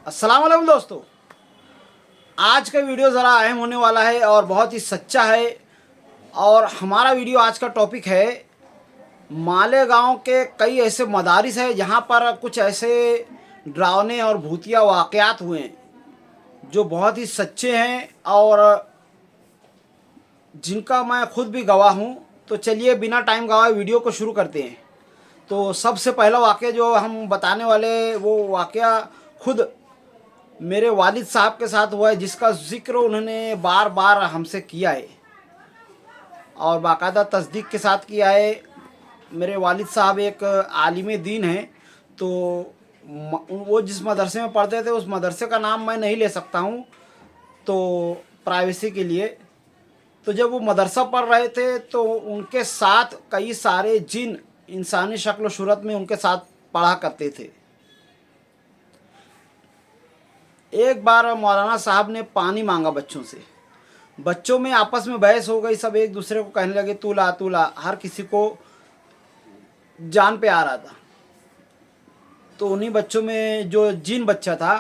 अस्सलाम वालेकुम दोस्तों। आज का वीडियो ज़रा अहम होने वाला है और बहुत ही सच्चा है। और हमारा वीडियो आज का टॉपिक है मालेगांव के कई ऐसे मदारिस हैं जहाँ पर कुछ ऐसे डरावने और भूतिया वाक़यात हुए हैं जो बहुत ही सच्चे हैं और जिनका मैं खुद भी गवाह हूँ। तो चलिए बिना टाइम गवाए वीडियो को शुरू करते हैं। तो सबसे पहला वाक़या जो हम बताने वाले वो वाक़या खुद मेरे वालिद साहब के साथ हुआ है, जिसका ज़िक्र उन्होंने बार बार हमसे किया है और बाकायदा तस्दीक के साथ किया है। मेरे वालिद साहब एक आलिम दीन हैं, तो वो जिस मदरसे में पढ़ते थे उस मदरसे का नाम मैं नहीं ले सकता हूँ तो प्राइवेसी के लिए। तो जब वो मदरसा पढ़ रहे थे तो उनके साथ कई सारे जिन इंसानी शक्ल व सूरत में उनके साथ पढ़ा करते थे। एक बार मौलाना साहब ने पानी मांगा बच्चों से। बच्चों में आपस में बहस हो गई, सब एक दूसरे को कहने लगे तू ला तू ला, हर किसी को जान पे आ रहा था। तो उन्हीं बच्चों में जो जिन बच्चा था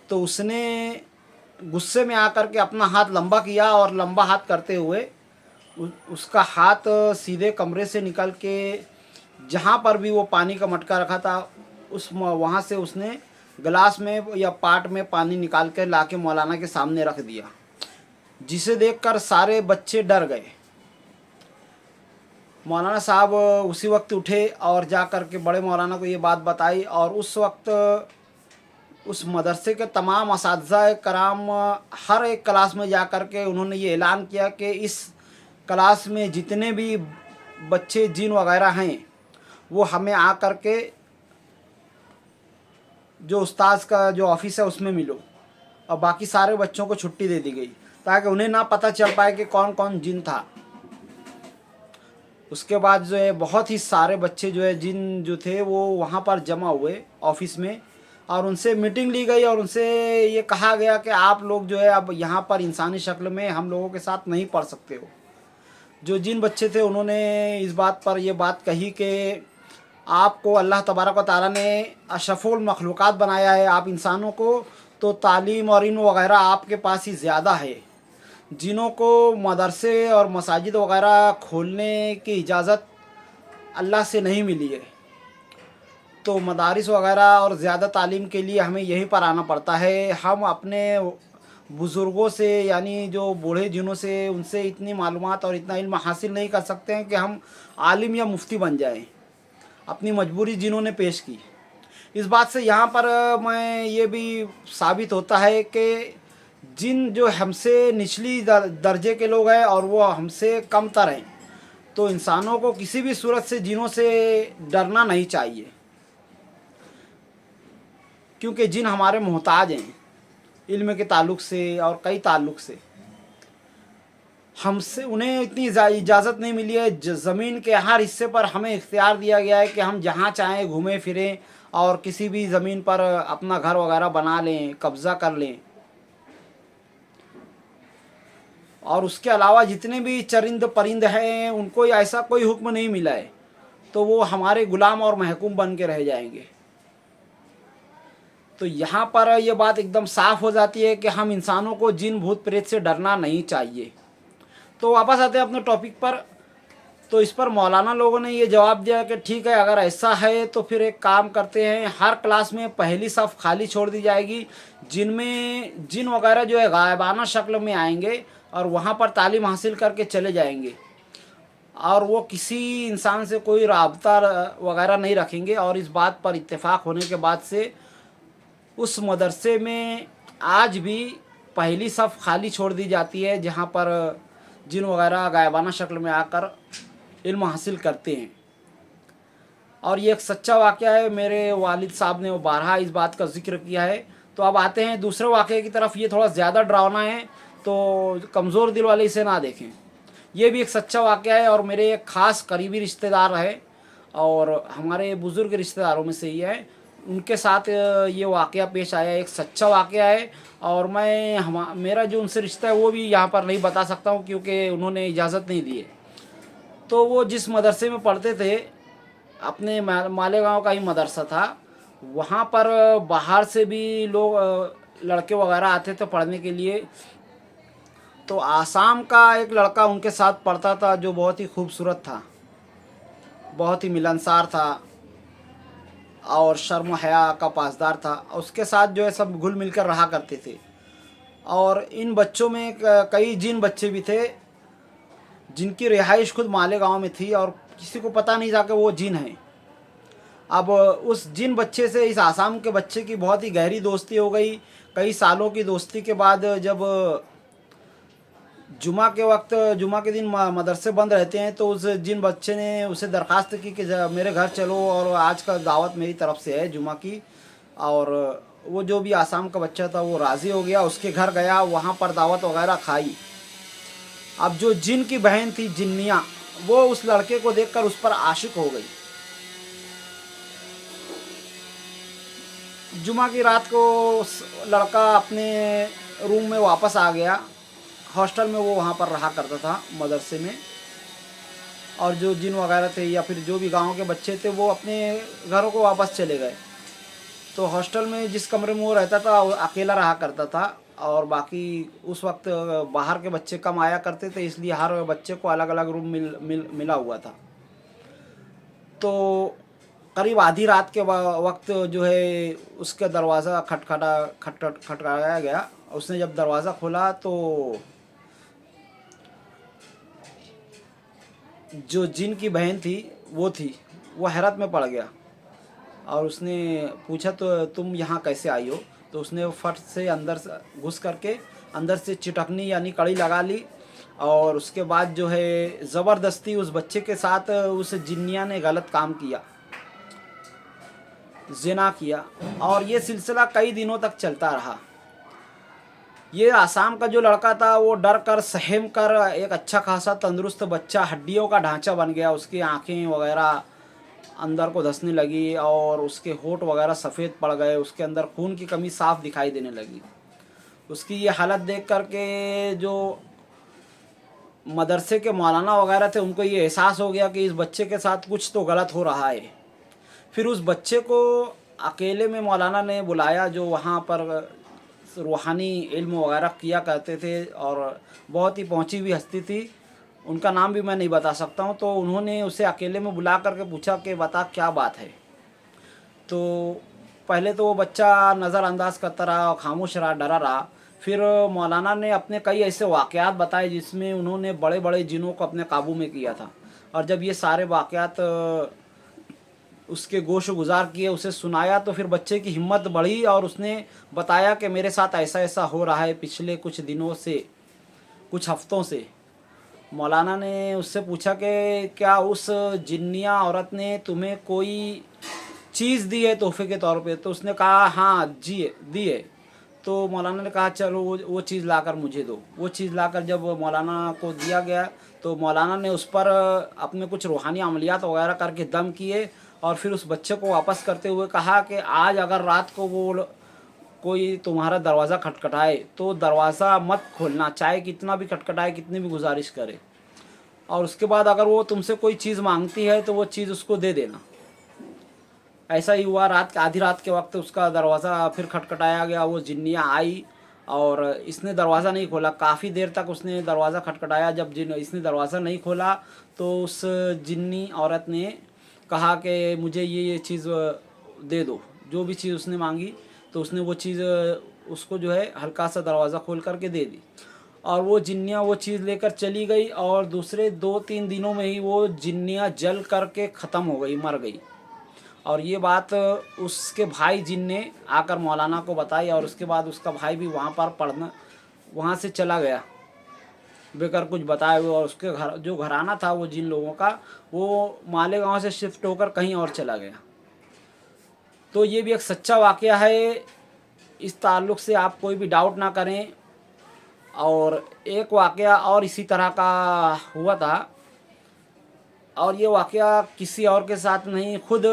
तो उसने गुस्से में आकर के अपना हाथ लंबा किया और लंबा हाथ करते हुए उसका हाथ सीधे कमरे से निकल के जहाँ पर भी वो पानी का मटका रखा था वहाँ से उसने गिलास में या पाट में पानी निकाल कर लाके मौलाना के सामने रख दिया, जिसे देखकर सारे बच्चे डर गए। मौलाना साहब उसी वक्त उठे और जा कर के बड़े मौलाना को ये बात बताई और उस वक्त उस मदरसे के तमाम असातिज़ा कराम हर एक क्लास में जा कर के उन्होंने ये ऐलान किया कि इस क्लास में जितने भी बच्चे जिन वगैरह हैं वो हमें आ कर के जो उस्ताद का जो ऑफिस है उसमें मिलो। और बाकी सारे बच्चों को छुट्टी दे दी गई ताकि उन्हें ना पता चल पाए कि कौन कौन जिन था। उसके बाद जो है बहुत ही सारे बच्चे जो है जिन जो थे वो वहाँ पर जमा हुए ऑफिस में और उनसे मीटिंग ली गई और उनसे ये कहा गया कि आप लोग जो है अब यहाँ पर इंसानी शक्ल में हम लोगों के साथ नहीं पढ़ सकते हो। जो जिन बच्चे थे उन्होंने इस बात पर ये बात कही कि आपको अल्लाह तबारक व तआला ने अशरफुल मखलूक़ात बनाया है, आप इंसानों को तो तालीम और इल्म वगैरह आपके पास ही ज़्यादा है। जिनों को मदरसे और मसाजिद वगैरह खोलने की इजाज़त अल्लाह से नहीं मिली है, तो मदारिस वगैरह और ज़्यादा तालीम के लिए हमें यहीं पर आना पड़ता है। हम अपने बुज़ुर्गों से यानी जो बूढ़े जिनों से उनसे इतनी मालूमात और इतना इल्म हासिल नहीं कर सकते हैं कि हम आलिम या मुफ्ती बन जाएं। अपनी मजबूरी जिन्होंने पेश की। इस बात से यहाँ पर मैं ये भी साबित होता है कि जिन जो हमसे निचली दर्जे के लोग हैं और वो हमसे कम तर हैं, तो इंसानों को किसी भी सूरत से जिनों से डरना नहीं चाहिए, क्योंकि जिन हमारे मोहताज हैं इल्म के ताल्लुक़ से और कई ताल्लुक़ से। हमसे उन्हें इतनी इजाज़त नहीं मिली है। ज़मीन के हर हिस्से पर हमें इख्तियार दिया गया है कि हम जहाँ चाहें घूमें फिरें और किसी भी ज़मीन पर अपना घर वगैरह बना लें, कब्ज़ा कर लें। और उसके अलावा जितने भी चरिंद परिंद हैं उनको ऐसा कोई हुक्म नहीं मिला है, तो वो हमारे ग़ुलाम और महकूम बन के रह जाएंगे। तो यहाँ पर ये बात एकदम साफ़ हो जाती है कि हम इंसानों को जिन भूत प्रेत से डरना नहीं चाहिए। तो वापस आते हैं अपने टॉपिक पर। तो इस पर मौलाना लोगों ने ये जवाब दिया कि ठीक है, अगर ऐसा है तो फिर एक काम करते हैं, हर क्लास में पहली सफ़ खाली छोड़ दी जाएगी, जिनमें जिन वगैरह जो है गायबाना शक्ल में आएंगे और वहाँ पर तालीम हासिल करके चले जाएंगे और वो किसी इंसान से कोई राब्ता वगैरह नहीं रखेंगे। और इस बात पर इत्तेफाक होने के बाद से उस मदरसे में आज भी पहली सफ़ खाली छोड़ दी जाती है, जहाँ पर जिन वगैरह गायबाना शक्ल में आकर इल्म हासिल करते हैं। और ये एक सच्चा वाक़या है, मेरे वालिद साहब ने वो बारहा इस बात का ज़िक्र किया है। तो अब आते हैं दूसरे वाक़े की तरफ। ये थोड़ा ज़्यादा डरावना है, तो कमज़ोर दिल वाले इसे ना देखें। ये भी एक सच्चा वाक़या है और मेरे एक ख़ास करीबी रिश्तेदार है और हमारे बुज़ुर्ग रिश्तेदारों में से ही है, उनके साथ ये वाक़या पेश आया। एक सच्चा वाक़या है और मैं मेरा जो उनसे रिश्ता है वो भी यहाँ पर नहीं बता सकता हूँ, क्योंकि उन्होंने इजाज़त नहीं दी है। तो वो जिस मदरसे में पढ़ते थे, अपने मालेगांव का ही मदरसा था, वहाँ पर बाहर से भी लोग लड़के वगैरह आते थे पढ़ने के लिए। तो आसाम का एक लड़का उनके साथ पढ़ता था जो बहुत ही खूबसूरत था, बहुत ही मिलनसार था और शर्म हया का पासदार था। उसके साथ जो है सब घुल मिलकर रहा करते थे। और इन बच्चों में कई जिन बच्चे भी थे जिनकी रिहाइश खुद मालेगांव में थी और किसी को पता नहीं था कि वो जिन हैं। अब उस जिन बच्चे से इस आसाम के बच्चे की बहुत ही गहरी दोस्ती हो गई। कई सालों की दोस्ती के बाद जब जुमा के वक्त, जुमा के दिन मदरसे बंद रहते हैं, तो उस जिन बच्चे ने उसे दरख्वास्त की कि मेरे घर चलो और आज का दावत मेरी तरफ से है जुमा की। और वो जो भी आसाम का बच्चा था वो राज़ी हो गया, उसके घर गया, वहाँ पर दावत वगैरह खाई। अब जो जिन की बहन थी जिन्निया, वो उस लड़के को देखकर उस पर आशिक हो गई। जुमा की रात को लड़का अपने रूम में वापस आ गया। हॉस्टल में वो वहाँ पर रहा करता था मदरसे में। और जो जिन वगैरह थे या फिर जो भी गांव के बच्चे थे वो अपने घरों को वापस चले गए। तो हॉस्टल में जिस कमरे में वो रहता था वो अकेला रहा करता था। और बाकी उस वक्त बाहर के बच्चे कम आया करते थे, इसलिए हर बच्चे को अलग अलग रूम मिला हुआ था। तो करीब आधी रात के वक्त जो है उसका दरवाज़ा खटखटाया गया। उसने जब दरवाज़ा खोला तो जो जिन की बहन थी वो हैरत में पड़ गया। और उसने पूछा तो तुम यहाँ कैसे आई हो? तो उसने फट से अंदर से घुस करके अंदर से चिटकनी यानी कड़ी लगा ली। और उसके बाद जो है ज़बरदस्ती उस बच्चे के साथ उस जिन्निया ने गलत काम किया, ज़िना किया। और ये सिलसिला कई दिनों तक चलता रहा। ये आसाम का जो लड़का था वो डर कर सहम कर एक अच्छा खासा तंदुरुस्त बच्चा, हड्डियों का ढांचा बन गया। उसकी आंखें वगैरह अंदर को धंसने लगी और उसके होंठ वगैरह सफ़ेद पड़ गए। उसके अंदर खून की कमी साफ दिखाई देने लगी। उसकी ये हालत देख कर के जो मदरसे के मौलाना वगैरह थे उनको ये एहसास हो गया कि इस बच्चे के साथ कुछ तो गलत हो रहा है। फिर उस बच्चे को अकेले में मौलाना ने बुलाया, जो वहाँ पर रूहानी इल्म वगैरह किया करते थे और बहुत ही पहुँची हुई हस्ती थी। उनका नाम भी मैं नहीं बता सकता हूँ। तो उन्होंने उसे अकेले में बुला करके पूछा कि बता क्या बात है। तो पहले तो वो बच्चा नज़रअंदाज करता रहा और खामोश रहा, डरा रहा। फिर मौलाना ने अपने कई ऐसे वाक़यात बताए जिसमें उन्होंने बड़े बड़े जिनों को अपने काबू में किया था। और जब ये सारे वाक़यात उसके गोश गुजार किए, उसे सुनाया, तो फिर बच्चे की हिम्मत बढ़ी और उसने बताया कि मेरे साथ ऐसा ऐसा हो रहा है पिछले कुछ दिनों से, कुछ हफ्तों से। मौलाना ने उससे पूछा कि क्या उस जिन्निया औरत ने तुम्हें कोई चीज़ दी है तोहफे के तौर पे? तो उसने कहा हाँ जी दी है। तो मौलाना ने कहा चलो वो चीज़ लाकर मुझे दो। वो चीज़ लाकर जब मौलाना को दिया गया तो मौलाना ने उस पर अपने कुछ रूहानी अमलियात वगैरह करके दम किए। और फिर उस बच्चे को वापस करते हुए कहा कि आज अगर रात को वो कोई तुम्हारा दरवाज़ा खटखटाए तो दरवाज़ा मत खोलना, चाहे कितना भी खटखटाए, कितनी भी गुजारिश करे। और उसके बाद अगर वो तुमसे कोई चीज़ मांगती है तो वो चीज़ उसको दे देना। ऐसा ही हुआ। आधी रात के वक्त उसका दरवाज़ा फिर खटखटाया गया। वो जिन्निया आई और इसने दरवाज़ा नहीं खोला। काफ़ी देर तक उसने दरवाज़ा खटखटाया। जब इसने दरवाज़ा नहीं खोला तो उस जिन्नी औरत ने कहा कि मुझे ये चीज़ दे दो, जो भी चीज़ उसने मांगी। तो उसने वो चीज़ उसको जो है हल्का सा दरवाज़ा खोल करके दे दी। और वो जिन्निया वो चीज़ लेकर चली गई और दूसरे 2-3 दिनों में ही वो जिन्निया जल करके ख़त्म हो गई, मर गई। और ये बात उसके भाई जिन ने आकर मौलाना को बताई। और उसके बाद उसका भाई भी वहाँ पर पढ़ना, वहाँ से चला गया बेकर कुछ बताए हुए। और उसके घर जो घराना था वो जिन लोगों का, वो मालेगांव से शिफ्ट होकर कहीं और चला गया। तो ये भी एक सच्चा वाक़या है। इस ताल्लुक़ से आप कोई भी डाउट ना करें। और एक वाक़या और इसी तरह का हुआ था। और ये वाक़या किसी और के साथ नहीं, खुद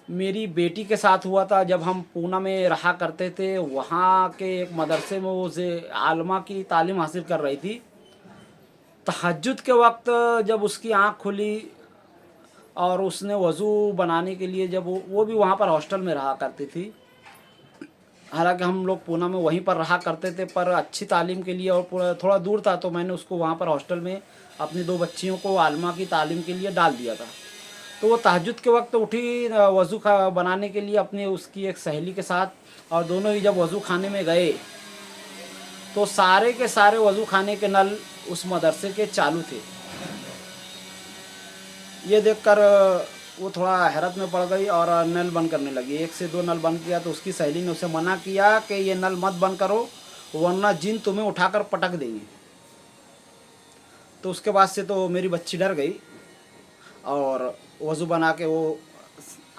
मेरी बेटी के साथ हुआ था। जब हम पूना में रहा करते थे, वहाँ के एक मदरसे में वो आलमा की तालीम हासिल कर रही थी। तहज्जुद के वक्त जब उसकी आँख खुली और उसने वज़ू बनाने के लिए जब वो भी वहाँ पर हॉस्टल में रहा करती थी। हालांकि हम लोग पूना में वहीं पर रहा करते थे, पर अच्छी तालीम के लिए और पूरा थोड़ा दूर था, तो मैंने उसको वहाँ पर हॉस्टल में अपनी 2 बच्चियों को आलमा की तालीम के लिए डाल दिया था। तो वो तहज्जुद के वक्त उठी वज़ू बनाने के लिए अपनी उसकी एक सहेली के साथ, और दोनों ही जब वज़ू खाने में गए तो सारे के सारे वज़ू खाने के नल उस मदरसे के चालू थे। ये देखकर वो थोड़ा हैरत में पड़ गई और नल बंद करने लगी। 1 से 2 नल बंद किया तो उसकी सहेली ने उसे मना किया कि ये नल मत बंद करो, वरना जिन तुम्हें उठाकर पटक देंगे। तो उसके बाद से तो मेरी बच्ची डर गई और वज़ू बना के वो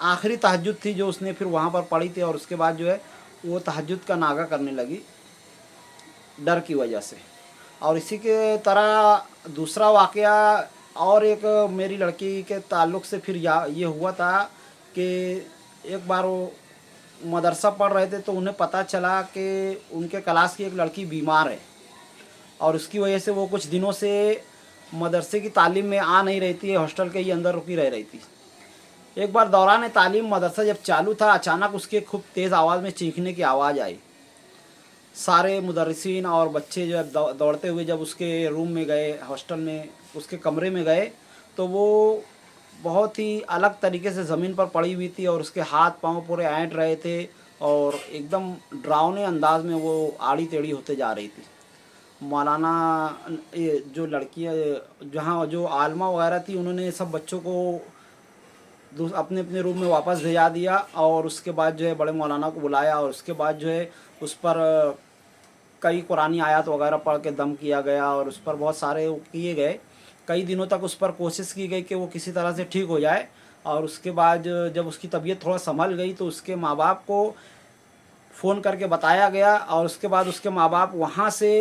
आखिरी तहज्जुद थी जो उसने फिर वहाँ पर पढ़ी थी, और उसके बाद जो है वो तहज्जुद का नागा करने लगी डर की वजह से। और इसी के तरह दूसरा वाक़या और एक मेरी लड़की के ताल्लुक़ से फिर ये हुआ था कि एक बार वो मदरसा पढ़ रहे थे तो उन्हें पता चला कि उनके क्लास की एक लड़की बीमार है, और उसकी वजह से वो कुछ दिनों से मदरसे की तालीम में आ नहीं रही थी, हॉस्टल के ही अंदर रुकी रह रही थी। एक बार दौरान तालीम मदरसा जब चालू था, अचानक उसके खूब तेज़ आवाज़ में चीखने की आवाज़ आई। सारे मुदर्रिसीन और बच्चे जो है दौड़ते हुए जब उसके रूम में गए, हॉस्टल में उसके कमरे में गए, तो वो बहुत ही अलग तरीके से ज़मीन पर पड़ी हुई थी और उसके हाथ पांव पूरे ऐंठ रहे थे और एकदम डरावने अंदाज में वो आड़ी टेढ़ी होते जा रही थी। मौलाना ये जो लड़कियाँ जहाँ जो आलमा वगैरह थी, उन्होंने सब बच्चों को अपने अपने रूम में वापस भेजा दिया, और उसके बाद जो है बड़े मौलाना को बुलाया, और उसके बाद जो है उस पर कई कुरानी आयत वगैरह पढ़ के दम किया गया, और उस पर बहुत सारे किए गए। कई दिनों तक उस पर कोशिश की गई कि वो किसी तरह से ठीक हो जाए, और उसके बाद जब उसकी तबीयत थोड़ा संभल गई तो उसके माँ बाप को फ़ोन करके बताया गया, और उसके बाद उसके माँ बाप वहाँ से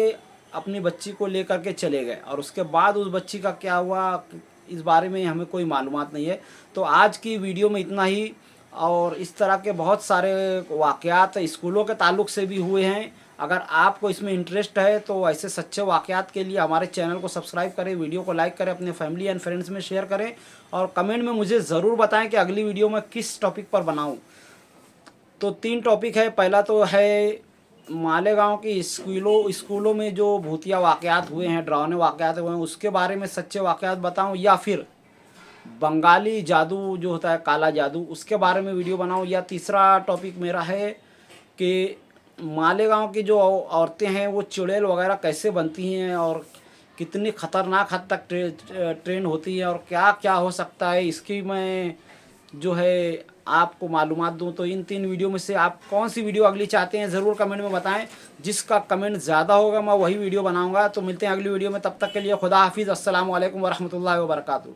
अपनी बच्ची को लेकर के चले गए, और उसके बाद उस बच्ची का क्या हुआ इस बारे में हमें कोई मालूमात नहीं है। तो आज की वीडियो में इतना ही, और इस तरह के बहुत सारे वाक़यात स्कूलों के ताल्लुक़ से भी हुए हैं। अगर आपको इसमें इंटरेस्ट है तो ऐसे सच्चे वाक़यात के लिए हमारे चैनल को सब्सक्राइब करें, वीडियो को लाइक करें, अपने फैमिली एंड फ्रेंड्स में शेयर करें, और कमेंट में मुझे ज़रूर बताएं कि अगली वीडियो में किस टॉपिक पर बनाऊं। तो 3 टॉपिक है। पहला तो है मालेगांव की स्कूलों में जो भूतिया वाक़यात हुए हैं, डरावने वाक़यात हुए हैं, उसके बारे में सच्चे वाक़यात बताऊं, या फिर बंगाली जादू जो होता है काला जादू, उसके बारे में वीडियो बनाऊं, या तीसरा टॉपिक मेरा है कि मालेगांव की जो औरतें हैं वो चुड़ैल वगैरह कैसे बनती हैं और कितनी ख़तरनाक हद तक ट्रेन होती है, और क्या क्या हो सकता है, इसकी मैं जो है आपको मालूमात दूं। तो इन 3 वीडियो में से आप कौन सी वीडियो अगली चाहते हैं ज़रूर कमेंट में बताएं। जिसका कमेंट ज़्यादा होगा मैं वही वीडियो बनाऊंगा। तो मिलते हैं अगली वीडियो में, तब तक के लिए खुदा हाफिज़। अस्सलामु अलैकुम वरहमतुल्लाहि वबरकातुहू।